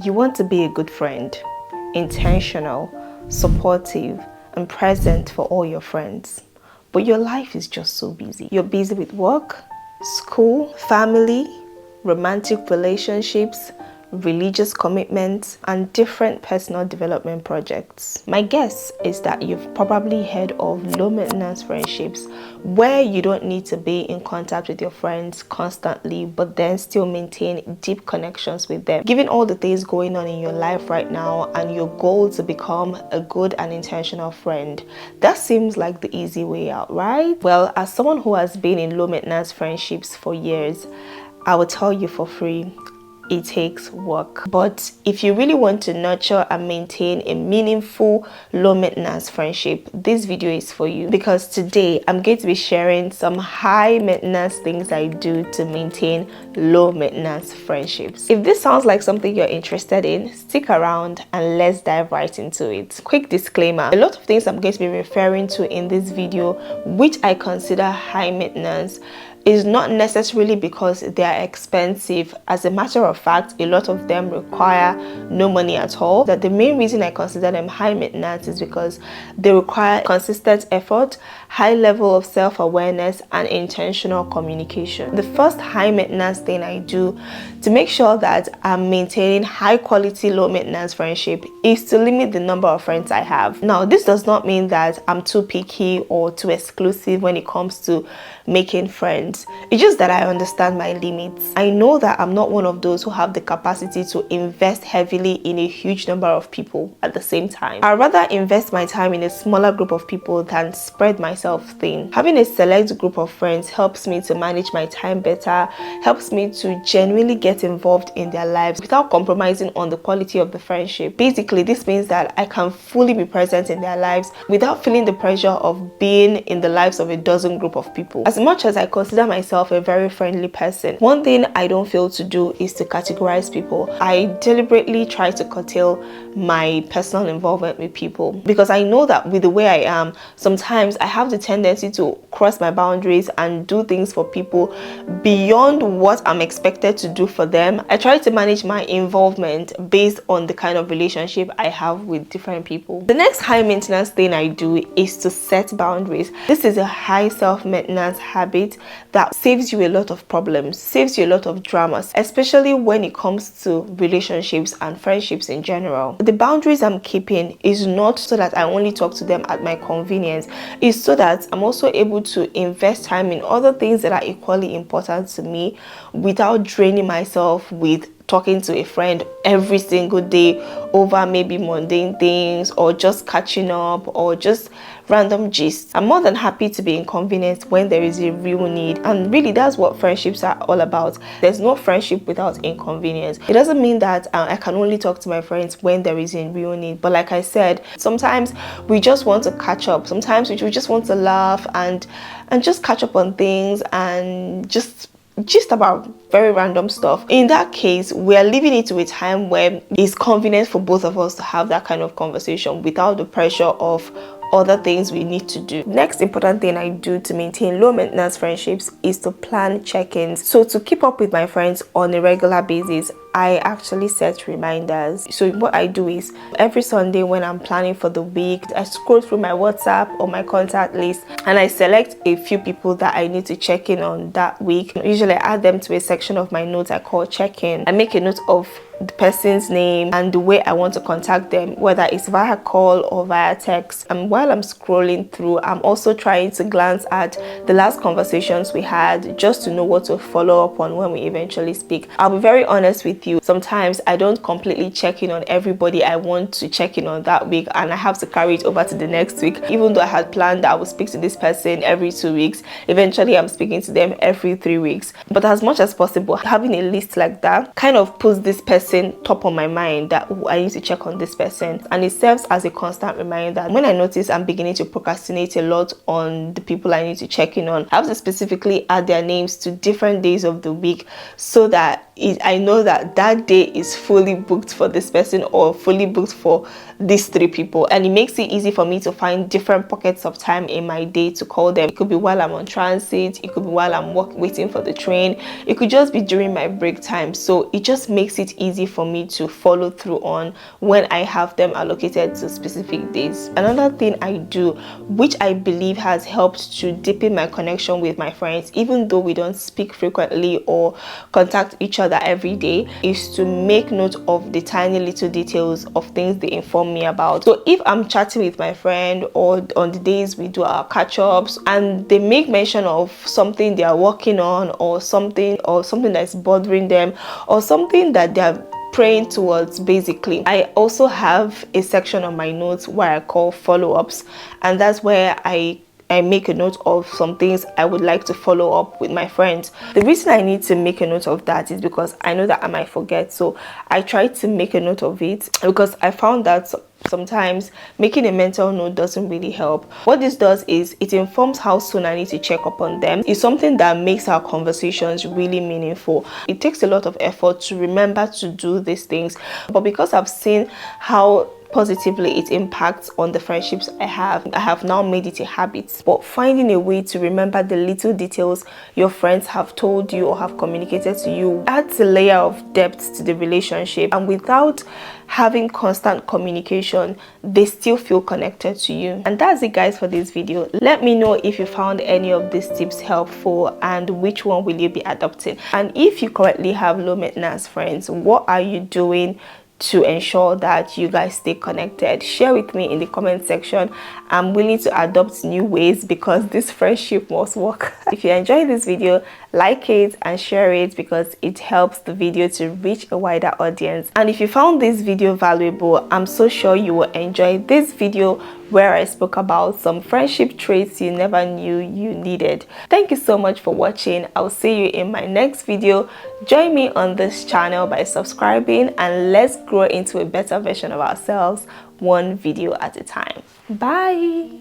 You want to be a good friend, intentional, supportive, and present for all your friends. But your life is just so busy. You're busy with work, school, family, romantic relationships, religious commitments, and different personal development projects. My guess is that you've probably heard of low maintenance friendships, where you don't need to be in contact with your friends constantly, but then still maintain deep connections with them. Given all the things going on in your life right now and your goal to become a good and intentional friend, that seems like the easy way out, right? Well, as someone who has been in low maintenance friendships for years, I will tell you for free, it takes work. But if you really want to nurture and maintain a meaningful low maintenance friendship, this video is for you, because today I'm going to be sharing some high maintenance things I do to maintain low maintenance friendships. If this sounds like something you're interested in, stick around and let's dive right into it. Quick disclaimer: a lot of things I'm going to be referring to in this video, which I consider high maintenance, is not necessarily because they are expensive. As a matter of fact, a lot of them require no money at all. That the main reason I consider them high maintenance is because they require consistent effort, high level of self-awareness, and intentional communication. The first high maintenance thing I do to make sure that I'm maintaining high quality low maintenance friendship is to limit the number of friends I have. Now, this does not mean that I'm too picky or too exclusive when it comes to making friends. It's just that I understand my limits. I know that I'm not one of those who have the capacity to invest heavily in a huge number of people at the same time. I'd rather invest my time in a smaller group of people than spread myself thin. Having a select group of friends helps me to manage my time better, helps me to genuinely get involved in their lives without compromising on the quality of the friendship. Basically, this means that I can fully be present in their lives without feeling the pressure of being in the lives of a dozen group of people. As much as I consider myself a very friendly person, one thing I don't fail to do is to categorize people. I deliberately try to curtail my personal involvement with people, because I know that with the way I am, sometimes I have the tendency to cross my boundaries and do things for people beyond what I'm expected to do for them. I try to manage my involvement based on the kind of relationship I have with different people. The next high maintenance thing I do is to set boundaries. This is a high self-maintenance habit that saves you a lot of problems, saves you a lot of dramas, especially when it comes to relationships and friendships in general. The boundaries I'm keeping is not so that I only talk to them at my convenience. It's so that I'm also able to invest time in other things that are equally important to me without draining myself with talking to a friend every single day over maybe mundane things or just catching up or just random gist. I'm more than happy to be inconvenienced when there is a real need, and really that's what friendships are all about. There's no friendship without inconvenience. It doesn't mean that I can only talk to my friends when there is a real need, but like I said, sometimes we just want to catch up. Sometimes we just want to laugh and just catch up on things and just about very random stuff. In that case, we are leaving it to a time where it's convenient for both of us to have that kind of conversation without the pressure of other things we need to do. Next important thing I do to maintain low maintenance friendships is to plan check-ins. So to keep up with my friends on a regular basis, I actually set reminders. So what I do is every Sunday when I'm planning for the week, I scroll through my WhatsApp or my contact list and I select a few people that I need to check in on that week. Usually I add them to a section of my notes I call check-in. I make a note of the person's name and the way I want to contact them, whether it's via call or via text. And while I'm scrolling through, I'm also trying to glance at the last conversations we had just to know what to follow up on when we eventually speak. I'll be very honest with you, sometimes I don't completely check in on everybody I want to check in on that week, and I have to carry it over to the next week. Even though I had planned that I would speak to this person every 2 weeks, eventually I'm speaking to them every 3 weeks. But as much as possible, having a list like that kind of puts this person top on my mind, that I need to check on this person, and it serves as a constant reminder. When I notice I'm beginning to procrastinate a lot on the people I need to check in on, I have to specifically add their names to different days of the week so that I know that that that day is fully booked for this person or fully booked for these 3 people, and it makes it easy for me to find different pockets of time in my day to call them. It could be while I'm on transit, it could be while I'm waiting for the train, it could just be during my break time. So it just makes it easy for me to follow through on when I have them allocated to specific days. Another thing I do, which I believe has helped to deepen my connection with my friends, even though we don't speak frequently or contact each other every day, is to make note of the tiny little details of things they inform me about. So if I'm chatting with my friend, or on the days we do our catch-ups, and they make mention of something they are working on, or something that's bothering them, or something that they are praying towards, basically, I also have a section on my notes where I call follow-ups, and that's where I make a note of some things I would like to follow up with my friends. The reason I need to make a note of that is because I know that I might forget, so I try to make a note of it, because I found that sometimes making a mental note doesn't really help. What this does is it informs how soon I need to check up on them. It's something that makes our conversations really meaningful. It takes a lot of effort to remember to do these things, but because I've seen how positively it impacts on the friendships I have now made it a habit. But finding a way to remember the little details your friends have told you or have communicated to you adds a layer of depth to the relationship, and without having constant communication, they still feel connected to you. And that's it, guys, for this video. Let me know if you found any of these tips helpful, and which one will you be adopting. And if you currently have low maintenance friends, what are you doing to ensure that you guys stay connected? Share with me in the comment section. I'm willing to adopt new ways, because this friendship must work. If you enjoyed this video, like it and share it, because it helps the video to reach a wider audience. And if you found this video valuable, I'm so sure you will enjoy this video where I spoke about some friendship traits you never knew you needed. Thank you so much for watching. I'll see you in my next video. Join me on this channel by subscribing, and let's grow into a better version of ourselves, one video at a time. Bye.